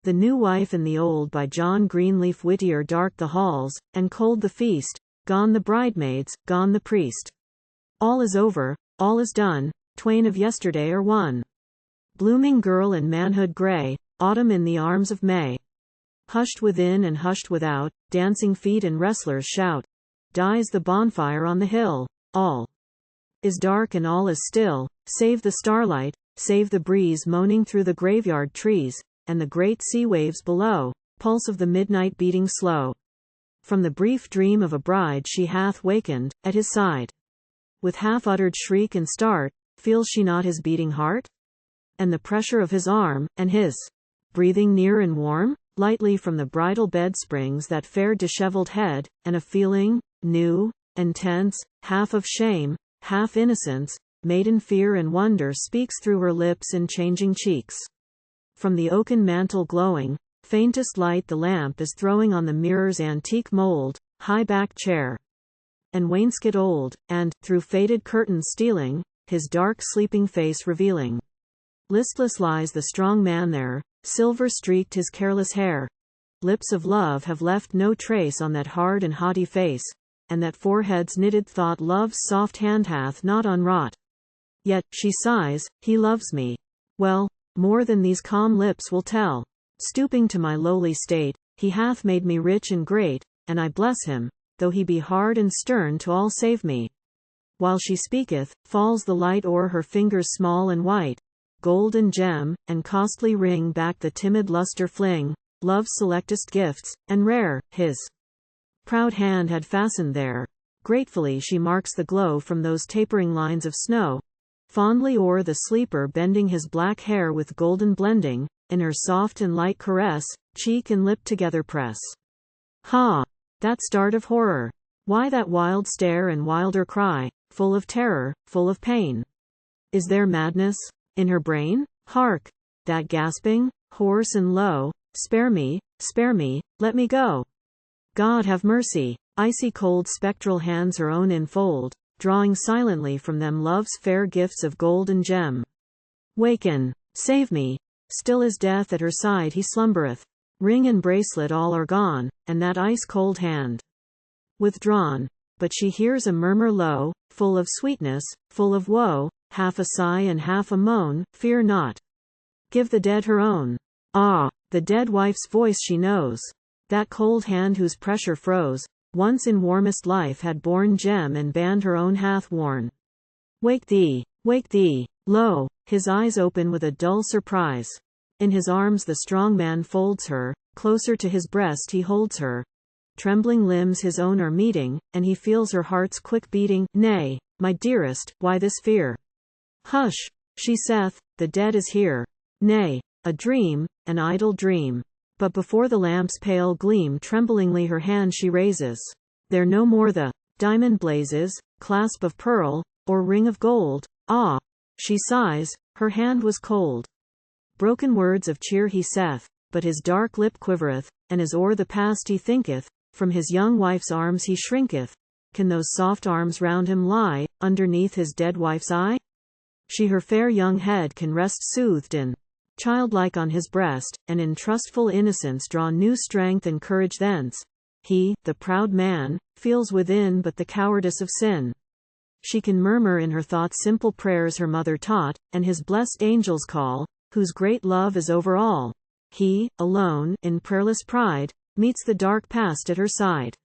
The New Wife and the Old by John Greenleaf. Whittier. Dark the halls, and cold the feast, gone the bridemaids, gone the priest. All is over, all is done, Twain of yesterday are one. Blooming girl and manhood grey, autumn in the arms of May. Hushed within and hushed without, dancing feet and wrestlers shout. Dies the bonfire on the hill, all is dark and all is still, save the starlight, save the breeze moaning through the graveyard trees, and the great sea waves below, pulse of the midnight beating slow. From the brief dream of a bride she hath wakened, at his side. With half-uttered shriek and start, feels she not his beating heart? And the pressure of his arm, and his breathing near and warm? Lightly from the bridal bed springs that fair dishevelled head, and a feeling, new, intense, half of shame, half innocence, maiden fear and wonder speaks through her lips and changing cheeks. From the oaken mantle glowing, faintest light the lamp is throwing on the mirror's antique mold, high-backed chair, and wainscot old, and, through faded curtains stealing, his dark sleeping face revealing. Listless lies the strong man there, silver-streaked his careless hair. Lips of love have left no trace on that hard and haughty face, and that forehead's knitted thought love's soft hand hath not unwrought. Yet, she sighs, he loves me. Well, more than these calm lips will tell. Stooping to my lowly state, he hath made me rich and great, and I bless him, though he be hard and stern to all save me. While she speaketh, falls the light o'er her fingers small and white, gold and gem, and costly ring back the timid lustre fling, love's selectest gifts, and rare, his proud hand had fastened there. Gratefully she marks the glow from those tapering lines of snow, fondly o'er the sleeper bending his black hair with golden blending, in her soft and light caress, cheek and lip together press. Ha! That start of horror! Why that wild stare and wilder cry, full of terror, full of pain? Is there madness in her brain? Hark! That gasping, hoarse and low, spare me, let me go. God have mercy! Icy cold spectral hands her own enfold, drawing silently from them love's fair gifts of gold and gem. Waken! Save me! Still as death at her side he slumbereth. Ring and bracelet all are gone, and that ice-cold hand withdrawn. But she hears a murmur low, full of sweetness, full of woe, half a sigh and half a moan, fear not. Give the dead her own. Ah! The dead wife's voice she knows. That cold hand whose pressure froze, once in warmest life had borne gem and band her own hath worn. Wake thee! Wake thee! Lo! His eyes open with a dull surprise. In his arms the strong man folds her, closer to his breast he holds her. Trembling limbs his own are meeting, and he feels her heart's quick beating. Nay, my dearest, why this fear? Hush! She saith, the dead is here. Nay, a dream, an idle dream. But before the lamp's pale gleam tremblingly her hand she raises. There no more the diamond blazes, clasp of pearl, or ring of gold. Ah! She sighs, her hand was cold. Broken words of cheer he saith, but his dark lip quivereth, and as o'er the past he thinketh, from his young wife's arms he shrinketh. Can those soft arms round him lie, underneath his dead wife's eye? She her fair young head can rest soothed and childlike on his breast, and in trustful innocence draw new strength and courage thence. He, the proud man, feels within but the cowardice of sin. She can murmur in her thoughts simple prayers her mother taught, and his blessed angels call, whose great love is over all. He, alone, in prayerless pride, meets the dark past at her side.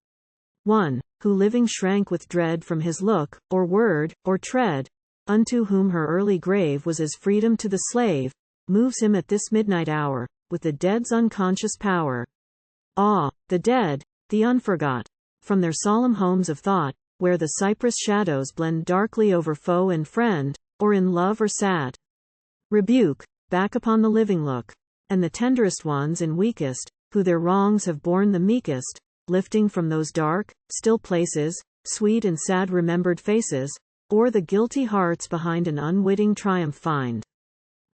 One, who living shrank with dread from his look, or word, or tread, unto whom her early grave was as freedom to the slave, moves him at this midnight hour, with the dead's unconscious power. Ah! The dead, the unforgot, from their solemn homes of thought, where the cypress shadows blend darkly over foe and friend, or in love or sad rebuke, back upon the living look, and the tenderest ones and weakest, who their wrongs have borne the meekest, lifting from those dark, still places, sweet and sad remembered faces, or the guilty hearts behind an unwitting triumph find.